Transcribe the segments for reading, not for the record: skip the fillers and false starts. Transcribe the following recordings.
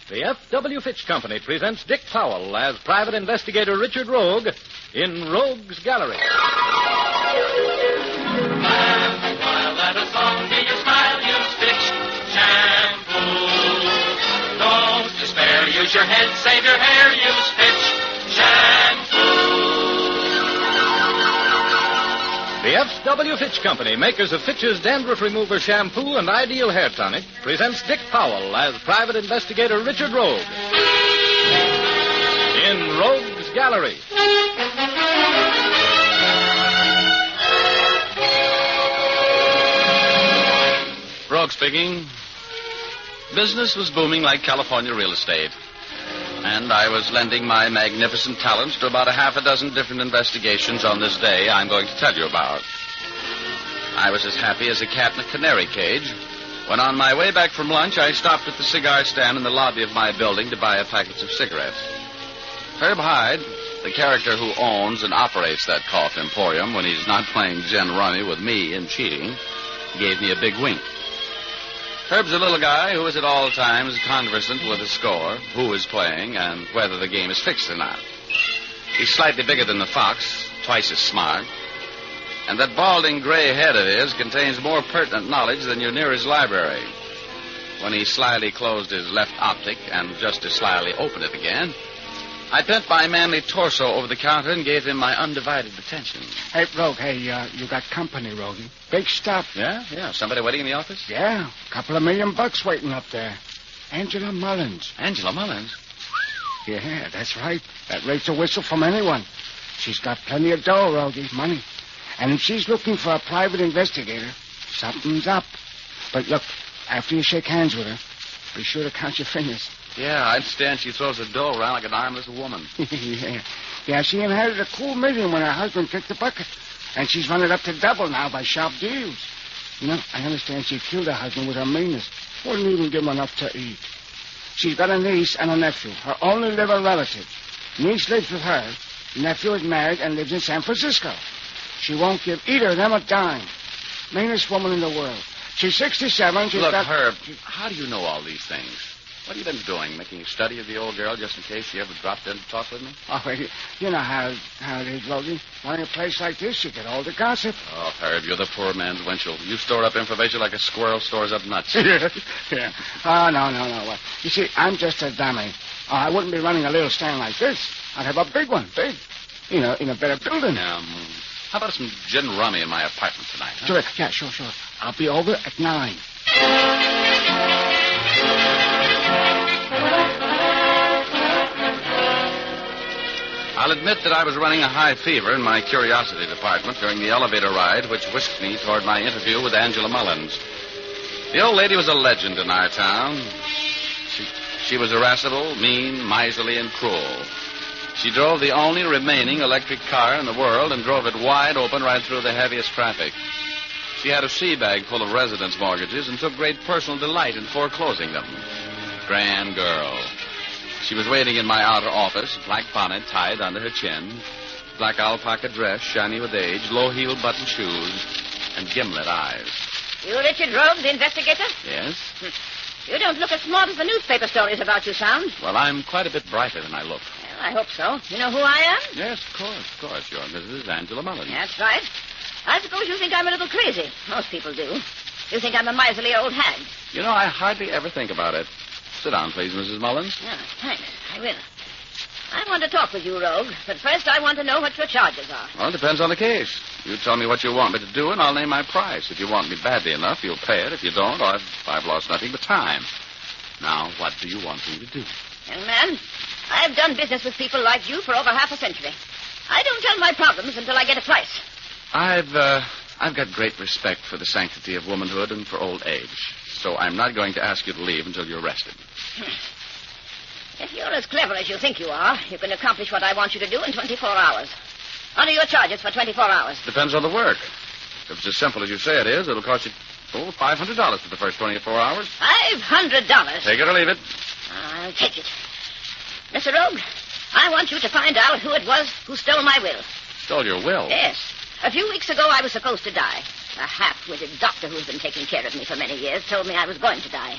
The F.W. Fitch Company presents Dick Powell as private investigator Richard Rogue in Rogue's Gallery. While let a song be your smile, use Fitch Shampoo. Don't despair, use your head, save your hair, use Fitch Shampoo. The F.W. Fitch Company, makers of Fitch's Dandruff Remover Shampoo and Ideal Hair Tonic, presents Dick Powell as private investigator Richard Rogue in Rogue's Gallery. Rogue speaking. Business was booming like California real estate. And I was lending my magnificent talents to about a half a dozen different investigations on this day I'm going to tell you about. I was as happy as a cat in a canary cage when on my way back from lunch I stopped at the cigar stand in the lobby of my building to buy a package of cigarettes. Herb Hyde, the character who owns and operates that cough emporium when he's not playing gin rummy with me and cheating, gave me a big wink. Herb's a little guy who is at all times conversant with the score, who is playing, and whether the game is fixed or not. He's slightly bigger than the fox, twice as smart, and that balding gray head of his contains more pertinent knowledge than your nearest library. When he slyly closed his left optic and just as slyly opened it again, I bent my manly torso over the counter and gave him my undivided attention. Hey, Rogue, you got company, Rogie. Big stuff. Yeah? Somebody waiting in the office? Yeah, $2 million waiting up there. Angela Mullins. Angela Mullins? Yeah, that's right. That rates a whistle from anyone. She's got plenty of dough, Rogie, money. And if she's looking for a private investigator, something's up. But look, after you shake hands with her, be sure to count your fingers. Yeah, I understand she throws her dough around like an armless woman. Yeah, she inherited a cool million when her husband kicked the bucket. And she's run it up to double now by sharp deals. You know, I understand she killed her husband with her meanness. Wouldn't even give him enough to eat. She's got a niece and a nephew, her only living relative. Niece lives with her. Nephew is married and lives in San Francisco. She won't give either of them a dime. Meanest woman in the world. She's 67. Look, Herb, how do you know all these things? What have you been doing? Making a study of the old girl just in case she ever dropped in to talk with me? Oh, you know how it is, Rogie. Running a place like this, you get all the gossip. Oh, Herb, you're the poor man's Winchell. You store up information like a squirrel stores up nuts. Yeah. Oh, no. Well, you see, I'm just a dummy. Oh, I wouldn't be running a little stand like this. I'd have a big one, big. You know, in a better building. How about some gin rummy in my apartment tonight? Huh? Sure. I'll be over at 9. I'll admit that I was running a high fever in my curiosity department during the elevator ride which whisked me toward my interview with Angela Mullins. The old lady was a legend in our town. She was irascible, mean, miserly, and cruel. She drove the only remaining electric car in the world and drove it wide open right through the heaviest traffic. She had a sea bag full of residence mortgages and took great personal delight in foreclosing them. Grand girl. She was waiting in my outer office, black bonnet tied under her chin, black alpaca dress, shiny with age, low-heeled button shoes, and gimlet eyes. You Richard Rogue, the investigator? Yes? You don't look as smart as the newspaper stories about you sound. Well, I'm quite a bit brighter than I look. Well, I hope so. You know who I am? Yes, of course. You're Mrs. Angela Mullins. That's right. I suppose you think I'm a little crazy. Most people do. You think I'm a miserly old hag. You know, I hardly ever think about it. Sit down, please, Mrs. Mullins. Oh, thanks. I will. I want to talk with you, Rogue, but first I want to know what your charges are. Well, it depends on the case. You tell me what you want me to do, and I'll name my price. If you want me badly enough, you'll pay it. If you don't, I've lost nothing but time. Now, what do you want me to do? Young man, I've done business with people like you for over half a century. I don't tell my problems until I get a price. I've got great respect for the sanctity of womanhood and for old age. So I'm not going to ask you to leave until you're rested. If you're as clever as you think you are, you can accomplish what I want you to do in 24 hours. What are your charges for 24 hours? Depends on the work. If it's as simple as you say it is, it'll cost you, $500 for the first 24 hours. $500? Take it or leave it. I'll take it. Mr. Rogue, I want you to find out who it was who stole my will. Stole your will? Yes. A few weeks ago, I was supposed to die. A half-witted doctor who's been taking care of me for many years told me I was going to die.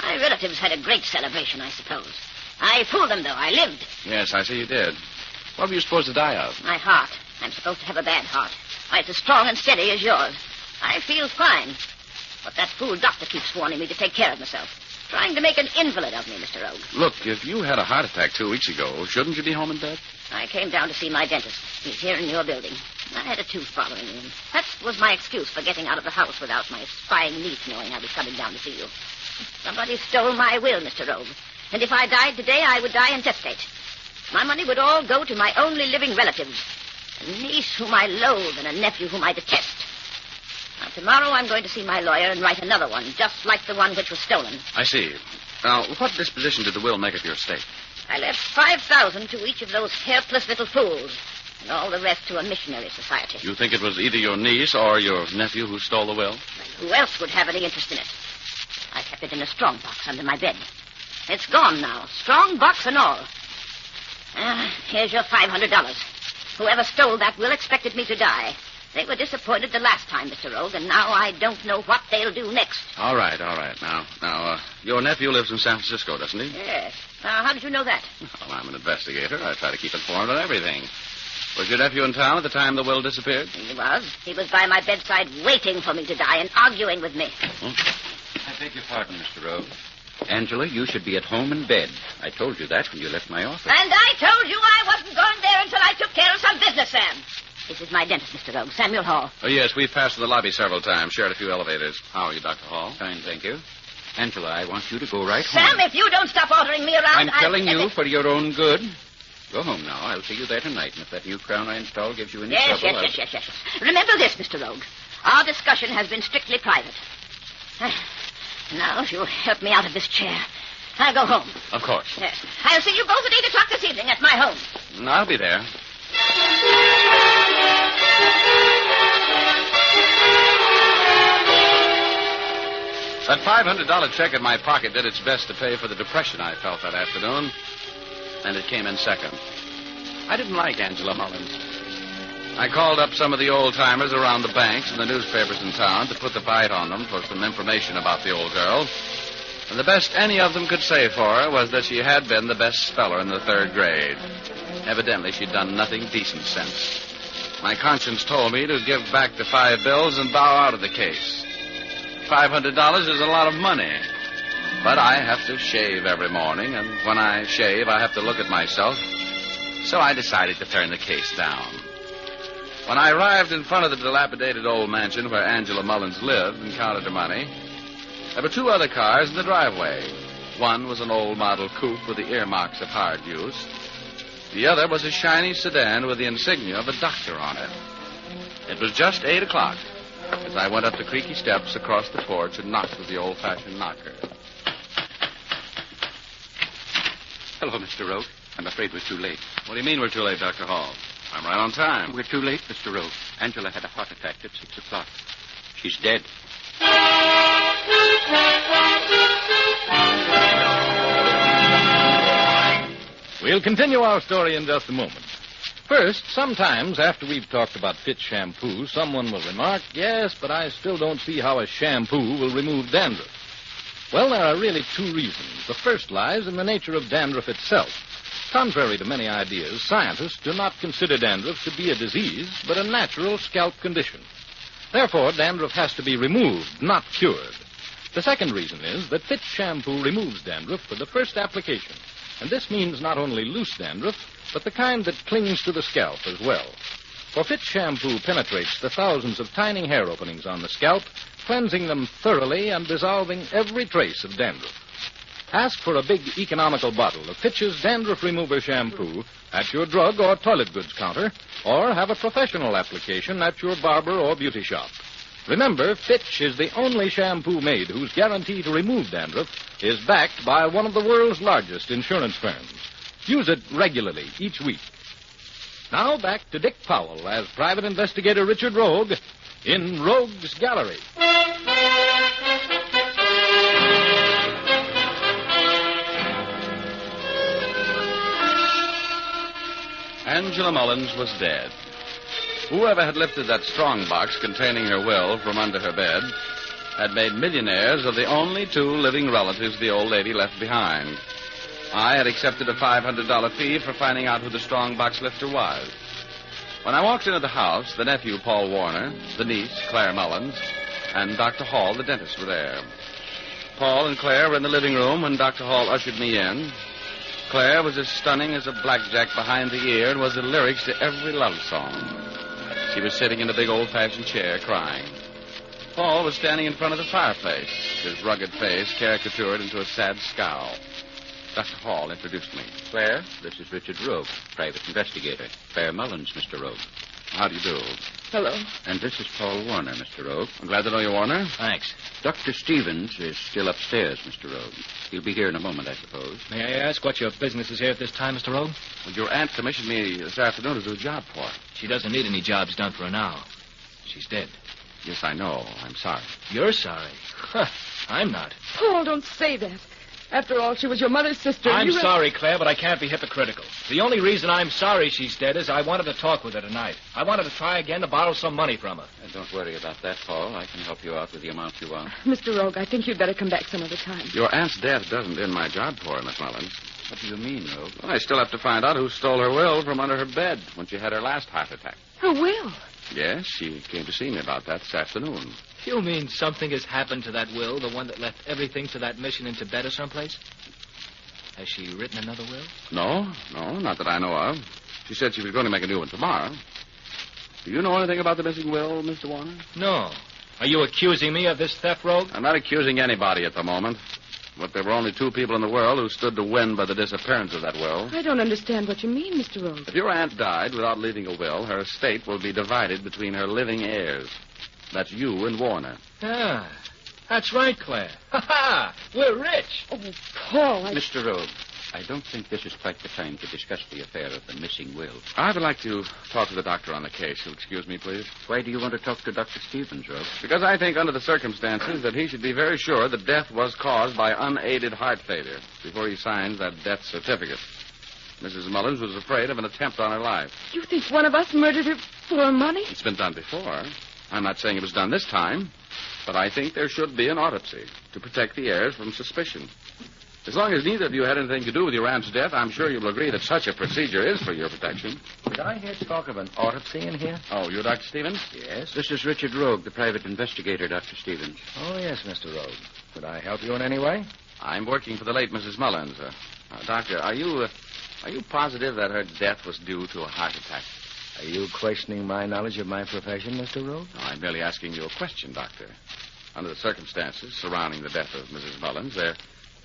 My relatives had a great celebration, I suppose. I fooled them, though. I lived. Yes, I see you did. What were you supposed to die of? My heart. I'm supposed to have a bad heart. Why, it's as strong and steady as yours. I feel fine. But that fool doctor keeps warning me to take care of myself. Trying to make an invalid of me, Mr. Rogue. Look, if you had a heart attack 2 weeks ago, shouldn't you be home in bed? I came down to see my dentist. He's here in your building. I had a tooth bothering me. That was my excuse for getting out of the house without my spying niece knowing I was coming down to see you. Somebody stole my will, Mr. Rogue. And if I died today, I would die intestate. My money would all go to my only living relatives. A niece whom I loathe and a nephew whom I detest. Now, tomorrow I'm going to see my lawyer and write another one, just like the one which was stolen. I see. Now, what disposition did the will make of your estate? I left $5,000 to each of those helpless little fools, and all the rest to a missionary society. You think it was either your niece or your nephew who stole the will? Who else would have any interest in it? I kept it in a strong box under my bed. It's gone now, strong box and all. Here's your $500. Whoever stole that will expected me to die. They were disappointed the last time, Mr. Rogue, and now I don't know what they'll do next. All right. Now, your nephew lives in San Francisco, doesn't he? Yes. Now, how did you know that? Well, I'm an investigator. I try to keep informed on everything. Was your nephew in town at the time the will disappeared? He was. He was by my bedside waiting for me to die and arguing with me. I beg your pardon, Mr. Rogue. Angela, you should be at home in bed. I told you that when you left my office. And I told you I wasn't going there until I took care of some business, Sam. This is my dentist, Mr. Rogue, Samuel Hall. Oh, yes, we've passed through the lobby several times, shared a few elevators. How are you, Dr. Hall? Fine, thank you. Angela, I want you to go right Sam, home. if you don't stop ordering me around, I'm telling you for your own good. Go home now. I'll see you there tonight. And if that new crown I install gives you any trouble... Yes. Remember this, Mr. Rogue. Our discussion has been strictly private. Now, if you'll help me out of this chair, I'll go home. Of course. Yes. I'll see you both at 8 o'clock this evening at my home. I'll be there. That $500 check in my pocket did its best to pay for the depression I felt that afternoon, and it came in second. I didn't like Angela Mullins. I called up some of the old-timers around the banks and the newspapers in town to put the bite on them for some information about the old girl. And the best any of them could say for her was that she had been the best speller in the 3rd grade. Evidently, she'd done nothing decent since. My conscience told me to give back the 5 bills and bow out of the case. $500 is a lot of money. But I have to shave every morning, and when I shave, I have to look at myself. So I decided to turn the case down. When I arrived in front of the dilapidated old mansion where Angela Mullins lived and counted her money, there were 2 other cars in the driveway. One was an old model coupe with the earmarks of hard use. The other was a shiny sedan with the insignia of a doctor on it. It was just 8 o'clock as I went up the creaky steps across the porch and knocked with the old-fashioned knocker. Hello, Mr. Rogue. I'm afraid we're too late. What do you mean we're too late, Dr. Hall? I'm right on time. We're too late, Mr. Rogue. Angela had a heart attack at 6 o'clock. She's dead. We'll continue our story in just a moment. First, sometimes after we've talked about Fitch Shampoo, someone will remark, yes, but I still don't see how a shampoo will remove dandruff. Well, there are really 2 reasons. The first lies in the nature of dandruff itself. Contrary to many ideas, scientists do not consider dandruff to be a disease, but a natural scalp condition. Therefore, dandruff has to be removed, not cured. The second reason is that Fitch Shampoo removes dandruff for the first application. And this means not only loose dandruff, but the kind that clings to the scalp as well. For Fitch Shampoo penetrates the thousands of tiny hair openings on the scalp, cleansing them thoroughly and dissolving every trace of dandruff. Ask for a big economical bottle of Fitch's Dandruff Remover Shampoo at your drug or toilet goods counter, or have a professional application at your barber or beauty shop. Remember, Fitch is the only shampoo made whose guarantee to remove dandruff is backed by one of the world's largest insurance firms. Use it regularly each week. Now back to Dick Powell as Private Investigator Richard Rogue in Rogue's Gallery. Angela Mullins was dead. Whoever had lifted that strong box containing her will from under her bed had made millionaires of the only two living relatives the old lady left behind. I had accepted a $500 fee for finding out who the strong box lifter was. When I walked into the house, the nephew, Paul Warner, the niece, Claire Mullins, and Dr. Hall, the dentist, were there. Paul and Claire were in the living room when Dr. Hall ushered me in. Claire was as stunning as a blackjack behind the ear and was the lyrics to every love song. She was sitting in a big old-fashioned chair, crying. Paul was standing in front of the fireplace, his rugged face caricatured into a sad scowl. Dr. Hall introduced me. Claire, this is Richard Rogue, private investigator. Claire Mullins, Mr. Rogue. How do you do? Hello. And this is Paul Warner, Mr. Rogue. I'm glad to know you, Warner. Thanks. Dr. Stevens is still upstairs, Mr. Rogue. He'll be here in a moment, I suppose. May I ask what your business is here at this time, Mr. Rogue? Well, your aunt commissioned me this afternoon to do a job for her. She doesn't need any jobs done for her now. She's dead. Yes, I know. I'm sorry. You're sorry. I'm not. Paul, don't say that. After all, she was your mother's sister. I'm sorry, Claire, but I can't be hypocritical. The only reason I'm sorry she's dead is I wanted to talk with her tonight. I wanted to try again to borrow some money from her. Don't worry about that, Paul. I can help you out with the amount you want. Mr. Rogue, I think you'd better come back some other time. Your aunt's death doesn't end my job for her, Miss Mullins. What do you mean, Rogue? Well, I still have to find out who stole her will from under her bed when she had her last heart attack. Her will? Yes, she came to see me about that this afternoon. You mean something has happened to that will, the one that left everything to that mission in Tibet or someplace? Has she written another will? No, not that I know of. She said she was going to make a new one tomorrow. Do you know anything about the missing will, Mr. Warner? No. Are you accusing me of this theft, Rogue? I'm not accusing anybody at the moment. But there were only two people in the world who stood to win by the disappearance of that will. I don't understand what you mean, Mr. Rogue. If your aunt died without leaving a will, her estate will be divided between her living heirs. That's you and Warner. Ah, that's right, Claire. Ha-ha! We're rich. Oh, Paul, Mr. Rogue, I don't think this is quite the time to discuss the affair of the missing will. I would like to talk to the doctor on the case. You'll excuse me, please? Why do you want to talk to Dr. Stevens, Rogue? Because I think under the circumstances that he should be very sure that death was caused by unaided heart failure before he signs that death certificate. Mrs. Mullins was afraid of an attempt on her life. You think one of us murdered her for money? It's been done before. I'm not saying it was done this time, but I think there should be an autopsy to protect the heirs from suspicion. As long as neither of you had anything to do with your aunt's death, I'm sure you'll agree that such a procedure is for your protection. Did I hear talk of an autopsy in here? Oh, you're Dr. Stevens? Yes. This is Richard Rogue, the private investigator, Dr. Stevens. Oh, yes, Mr. Rogue. Could I help you in any way? I'm working for the late Mrs. Mullins. Doctor, are you positive that her death was due to a heart attack? Are you questioning my knowledge of my profession, Mr. Rogue? No, I'm merely asking you a question, Doctor. Under the circumstances surrounding the death of Mrs. Mullins, there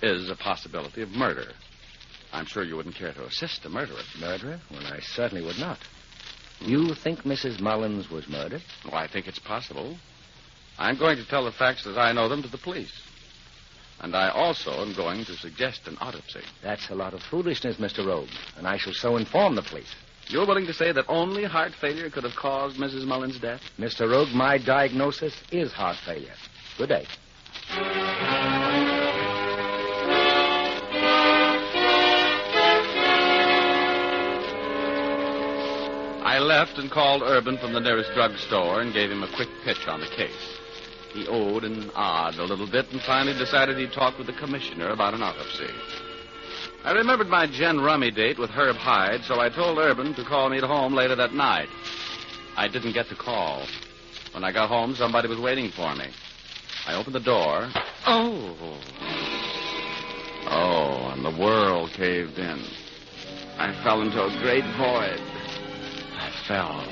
is a possibility of murder. I'm sure you wouldn't care to assist a murderer. Murderer? Well, I certainly would not. You think Mrs. Mullins was murdered? Well, I think it's possible. I'm going to tell the facts as I know them to the police. And I also am going to suggest an autopsy. That's a lot of foolishness, Mr. Rogue, and I shall so inform the police. You're willing to say that only heart failure could have caused Mrs. Mullins' death? Mr. Rogue, my diagnosis is heart failure. Good day. I left and called Urban from the nearest drugstore and gave him a quick pitch on the case. He owed and ahed a little bit and finally decided he'd talk with the commissioner about an autopsy. I remembered my gin rummy date with Herb Hyde, so I told Urban to call me at home later that night. I didn't get the call. When I got home, somebody was waiting for me. I opened the door. Oh, and the world caved in. I fell into a great void. I fell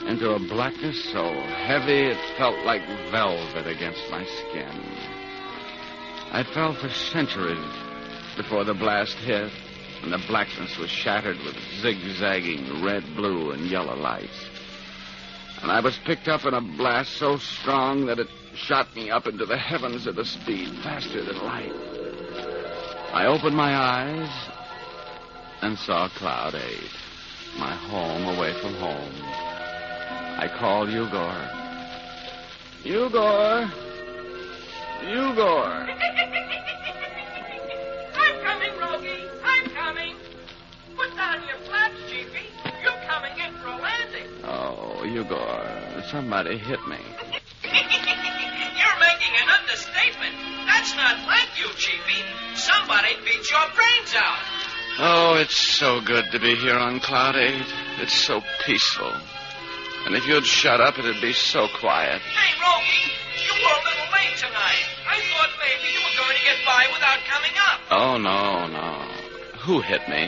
into a blackness so heavy it felt like velvet against my skin. I fell for centuries before the blast hit, and the blackness was shattered with zigzagging red, blue, and yellow lights. And I was picked up in a blast so strong that it shot me up into the heavens at a speed faster than light. I opened my eyes and saw Cloud 8, my home away from home. I called Eugor. Eugor! I'm coming, Rogie. I'm coming. Put down your flaps, Chiefy. You're coming in for a landing. Oh, Eugor, somebody hit me. You're making an understatement. That's not like you, Chiefy. Somebody beat your brains out. Oh, it's so good to be here on Cloud 8. It's so peaceful. And if you'd shut up, it'd be so quiet. Hey, Rogie, you were a little late tonight. I thought maybe you were going to get by without coming up. Oh, no. Who hit me?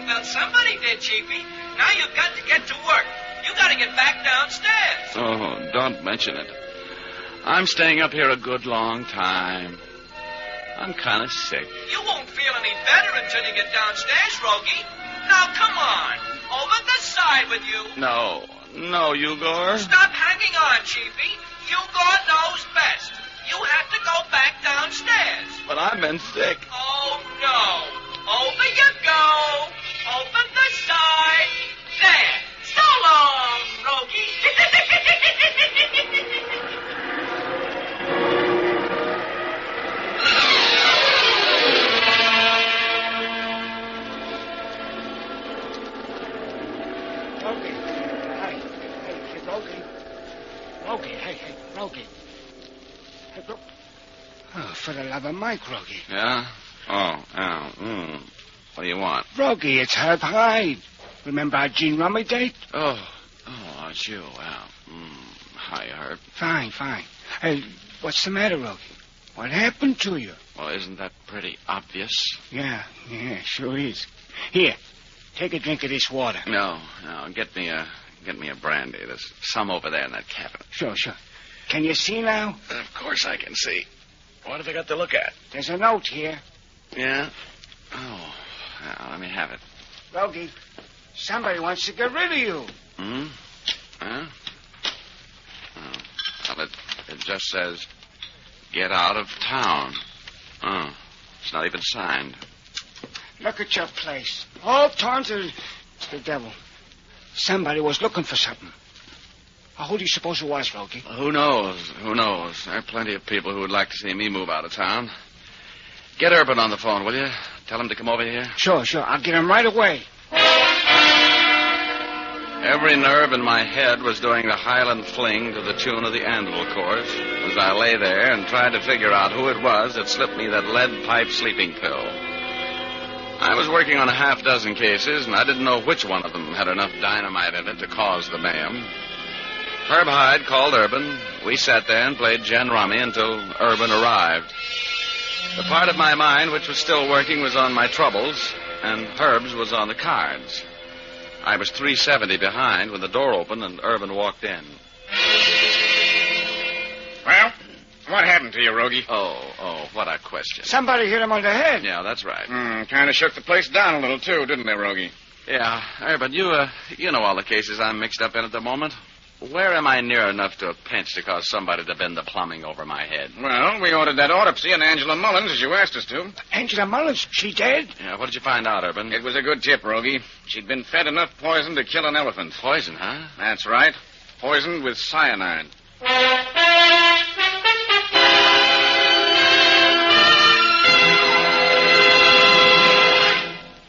Well, somebody did, Chiefy. Now you've got to get to work. You got to get back downstairs. Oh, don't mention it. I'm staying up here a good long time. I'm kind of sick. You won't feel any better until you get downstairs, Rogie. Now, come on. Over the side with you. No, Eugor. Stop hanging on, Chiefy. Eugor knows best. You have to go back downstairs. But I've been sick. Oh, no. Over you go. Over the side. There. So long, Rogie. Rogie. Hey, look. Oh, for the love of Mike, Rogie. Yeah? Oh. What do you want? Rogie, it's Herb Hyde. Remember our gin rummy date? Oh, it's you. Well, hi, Herb. Fine. Hey, what's the matter, Rogie? What happened to you? Well, isn't that pretty obvious? Yeah, sure is. Here, take a drink of this water. No. Get me a brandy. There's some over there in that cabinet. Sure. Can you see now? Of course I can see. What have I got to look at? There's a note here. Yeah? Oh, let me have it. Rogie, somebody wants to get rid of you. Huh? Oh. Well, it just says, get out of town. Oh, it's not even signed. Look at your place. All torn to the devil. Somebody was looking for something. Who do you suppose it was, Rogie? Who knows? There are plenty of people who would like to see me move out of town. Get Urban on the phone, will you? Tell him to come over here. Sure. I'll get him right away. Every nerve in my head was doing the Highland Fling to the tune of the Anvil Chorus as I lay there and tried to figure out who it was that slipped me that lead pipe sleeping pill. I was working on a half-dozen cases, and I didn't know which one of them had enough dynamite in it to cause the mayhem. Herb Hyde called Urban. We sat there and played gin rummy until Urban arrived. The part of my mind which was still working was on my troubles, and Herb's was on the cards. I was 370 behind when the door opened and Urban walked in. Well, what happened to you, Rogie? Oh, what a question. Somebody hit him on the head. Yeah, that's right. Kind of shook the place down a little, too, didn't they, Rogie? Yeah, Urban, you know all the cases I'm mixed up in at the moment. Where am I near enough to a pinch to cause somebody to bend the plumbing over my head? Well, we ordered that autopsy on Angela Mullins, as you asked us to. Angela Mullins, she dead? Yeah, what did you find out, Urban? It was a good tip, Rogie. She'd been fed enough poison to kill an elephant. Poison, huh? That's right. Poisoned with cyanide.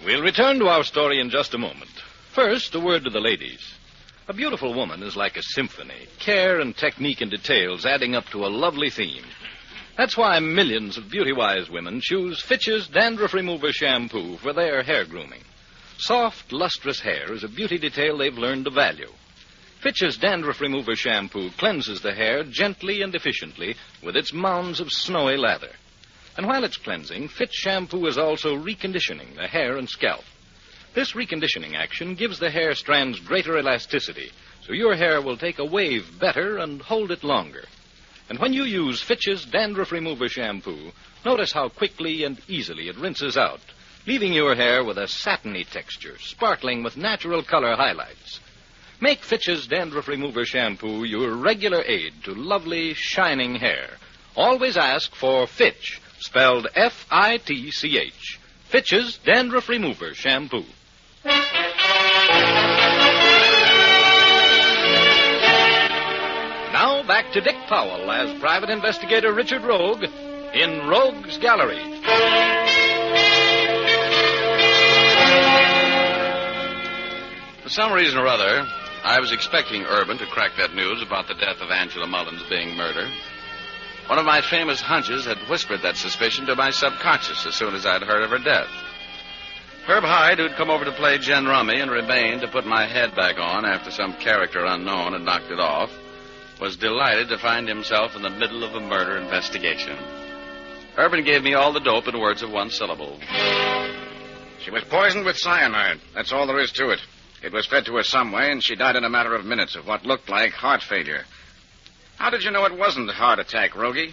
We'll return to our story in just a moment. First, a word to the ladies. A beautiful woman is like a symphony, care and technique and details adding up to a lovely theme. That's why millions of beauty-wise women choose Fitch's Dandruff Remover Shampoo for their hair grooming. Soft, lustrous hair is a beauty detail they've learned to value. Fitch's Dandruff Remover Shampoo cleanses the hair gently and efficiently with its mounds of snowy lather. And while it's cleansing, Fitch Shampoo is also reconditioning the hair and scalp. This reconditioning action gives the hair strands greater elasticity, so your hair will take a wave better and hold it longer. And when you use Fitch's Dandruff Remover Shampoo, notice how quickly and easily it rinses out, leaving your hair with a satiny texture, sparkling with natural color highlights. Make Fitch's Dandruff Remover Shampoo your regular aid to lovely, shining hair. Always ask for Fitch, spelled F-I-T-C-H. Fitch's Dandruff Remover Shampoo. Now back to Dick Powell as Private Investigator Richard Rogue in Rogue's Gallery. For some reason or other, I was expecting Urban to crack that news about the death of Angela Mullins being murder. One of my famous hunches had whispered that suspicion to my subconscious as soon as I'd heard of her death. Herb Hyde, who'd come over to play gin rummy and remained to put my head back on after some character unknown had knocked it off, was delighted to find himself in the middle of a murder investigation. Urban gave me all the dope in words of one syllable. She was poisoned with cyanide. That's all there is to it. It was fed to her some way, and she died in a matter of minutes of what looked like heart failure. How did you know it wasn't a heart attack, Rogie?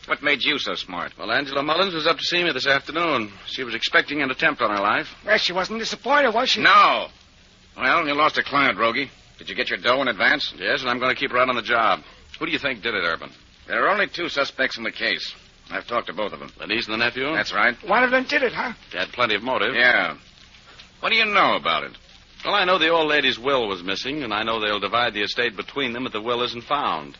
What made you so smart? Well, Angela Mullins was up to see me this afternoon. She was expecting an attempt on her life. Well, she wasn't disappointed, was she? No. Well, you lost a client, Rogie. Did you get your dough in advance? Yes, and I'm going to keep her out on the job. Who do you think did it, Urban? There are only 2 suspects in the case. I've talked to both of them. The niece and the nephew? That's right. One of them did it, huh? They had plenty of motive. Yeah. What do you know about it? Well, I know the old lady's will was missing, and I know they'll divide the estate between them if the will isn't found.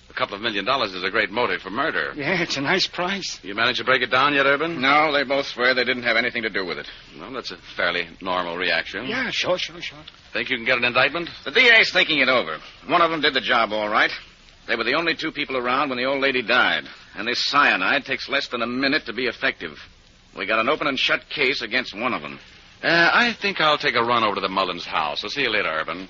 A couple of $1 million is a great motive for murder. Yeah, it's a nice price. You managed to break it down yet, Urban? No, they both swear they didn't have anything to do with it. Well, that's a fairly normal reaction. Yeah, sure. Think you can get an indictment? The DA's thinking it over. One of them did the job all right. They were the only 2 people around when the old lady died. And this cyanide takes less than a minute to be effective. We got an open and shut case against one of them. I think I'll take a run over to the Mullins house. I'll see you later, Urban.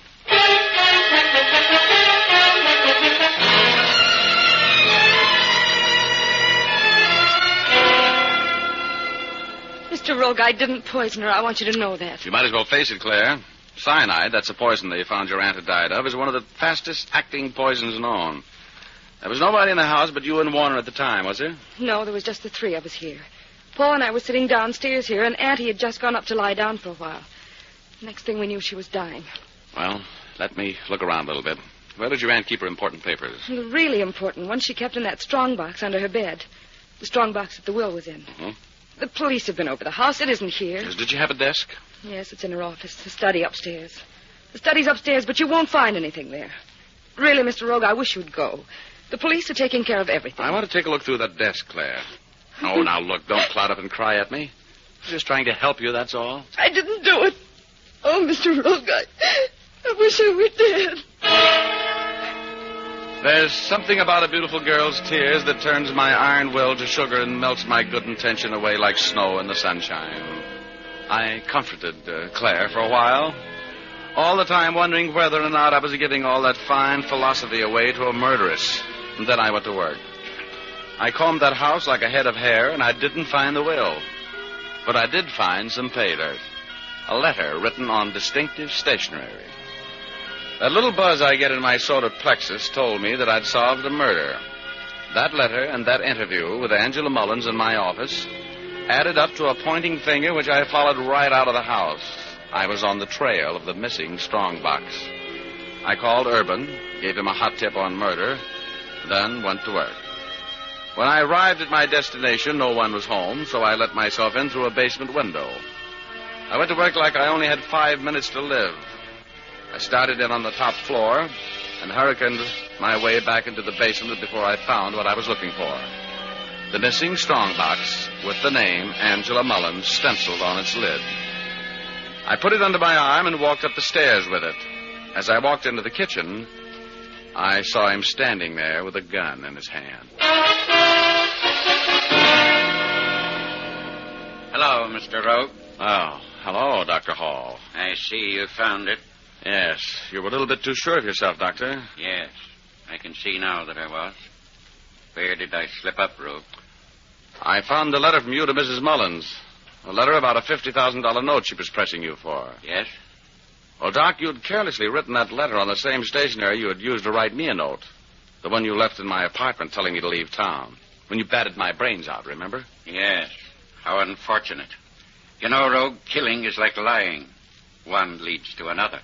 Mr. Rogue, I didn't poison her. I want you to know that. You might as well face it, Claire. Cyanide, that's a poison they found your aunt had died of, is one of the fastest-acting poisons known. There was nobody in the house but you and Warner at the time, was there? No, there was just the 3 of us here. Paul and I were sitting downstairs here, and Auntie had just gone up to lie down for a while. Next thing we knew, she was dying. Well, let me look around a little bit. Where did your aunt keep her important papers? The really important ones she kept in that strong box under her bed. The strong box that the will was in. Mm-hmm. The police have been over the house. It isn't here. Did you have a desk? Yes, it's in her office. The study upstairs. The study's upstairs, but you won't find anything there. Really, Mr. Rogue, I wish you'd go. The police are taking care of everything. I want to take a look through that desk, Claire. Oh, now, look, don't cloud up and cry at me. I'm just trying to help you, that's all. I didn't do it. Oh, Mr. Rogue, I wish I were dead. There's something about a beautiful girl's tears that turns my iron will to sugar and melts my good intention away like snow in the sunshine. I comforted Claire for a while, all the time wondering whether or not I was giving all that fine philosophy away to a murderess. And then I went to work. I combed that house like a head of hair, and I didn't find the will. But I did find some pay dirt. A letter written on distinctive stationery. That little buzz I get in my solar plexus told me that I'd solved a murder. That letter and that interview with Angela Mullins in my office added up to a pointing finger which I followed right out of the house. I was on the trail of the missing strongbox. I called Urban, gave him a hot tip on murder, then went to work. When I arrived at my destination, no one was home, so I let myself in through a basement window. I went to work like I only had 5 minutes to live. I started in on the top floor and hurricaned my way back into the basement before I found what I was looking for. The missing strongbox with the name Angela Mullins stenciled on its lid. I put it under my arm and walked up the stairs with it. As I walked into the kitchen, I saw him standing there with a gun in his hand. Hello, Mr. Rogue. Oh, hello, Dr. Hall. I see you found it. Yes, you were a little bit too sure of yourself, Doctor. Yes, I can see now that I was. Where did I slip up, Rogue? I found a letter from you to Mrs. Mullins. A letter about a $50,000 note she was pressing you for. Yes? Well, Doc, you'd carelessly written that letter on the same stationery you had used to write me a note. The one you left in my apartment telling me to leave town. When you batted my brains out, remember? Yes. How unfortunate. You know, Rogue, killing is like lying. One leads to another.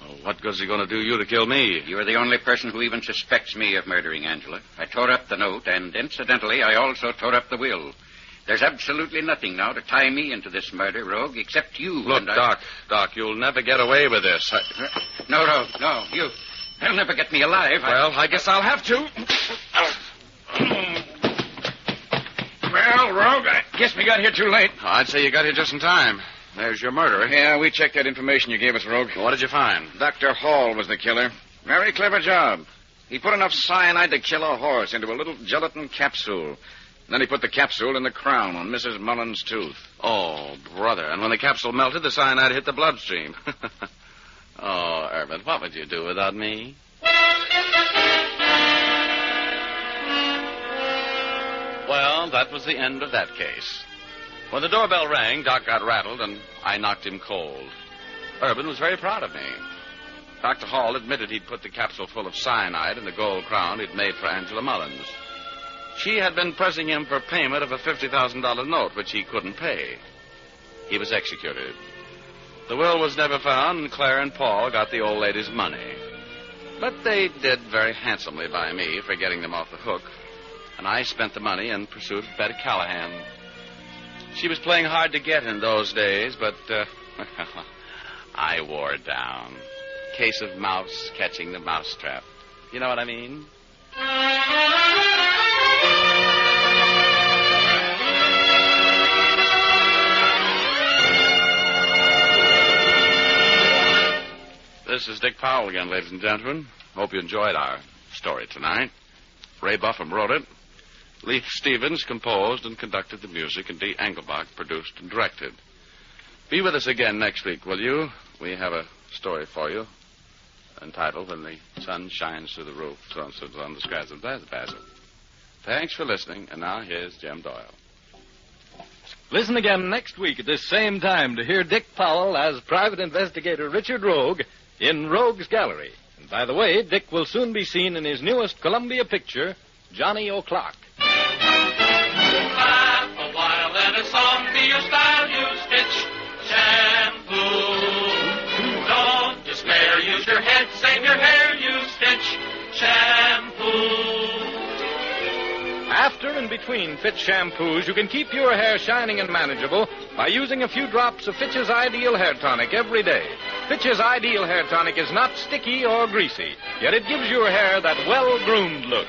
Oh, what good's he going to do you to kill me? You're the only person who even suspects me of murdering Angela. I tore up the note, and incidentally, I also tore up the will. There's absolutely nothing now to tie me into this murder, Rogue, except you. Look, Doc, you'll never get away with this. No, Rogue, no. They'll never get me alive. Well, I guess I'll have to. Well, Rogue, I guess we got here too late. I'd say you got here just in time. there's your murderer. Yeah, we checked that information you gave us, Rogue. What did you find? Dr. Hall was the killer. Very clever job. He put enough cyanide to kill a horse into a little gelatin capsule. Then he put the capsule in the crown on Mrs. Mullins' tooth. Oh, brother. And when the capsule melted, the cyanide hit the bloodstream. Oh, Urban, what would you do without me? Well, that was the end of that case. When the doorbell rang, Doc got rattled, and I knocked him cold. Urban was very proud of me. Dr. Hall admitted he'd put the capsule full of cyanide in the gold crown he'd made for Angela Mullins. She had been pressing him for payment of a $50,000 note, which he couldn't pay. He was executed. The will was never found, and Claire and Paul got the old lady's money. But they did very handsomely by me for getting them off the hook. And I spent the money in pursuit of Betty Callahan. She was playing hard to get in those days, but I wore it down. Case of mouse catching the mousetrap. You know what I mean? This is Dick Powell again, ladies and gentlemen. Hope you enjoyed our story tonight. Ray Buffum wrote it. Leif Stevens composed and conducted the music, and Dee Engelbach produced and directed. Be with us again next week, will you? We have a story for you entitled When the Sun Shines Through the Roof. On the scratch of Basil. Thanks for listening, and now here's Jim Doyle. Listen again next week at this same time to hear Dick Powell as private investigator Richard Rogue in Rogue's Gallery. And by the way, Dick will soon be seen in his newest Columbia picture, Johnny O'Clock. Laugh a while and a song be your style. Use Fitch Shampoo. Don't despair. Use your head, save your hair. Use Fitch Shampoo. After and between Fitch shampoos, you can keep your hair shining and manageable by using a few drops of Fitch's Ideal Hair Tonic every day. Fitch's Ideal Hair Tonic is not sticky or greasy, yet it gives your hair that well-groomed look.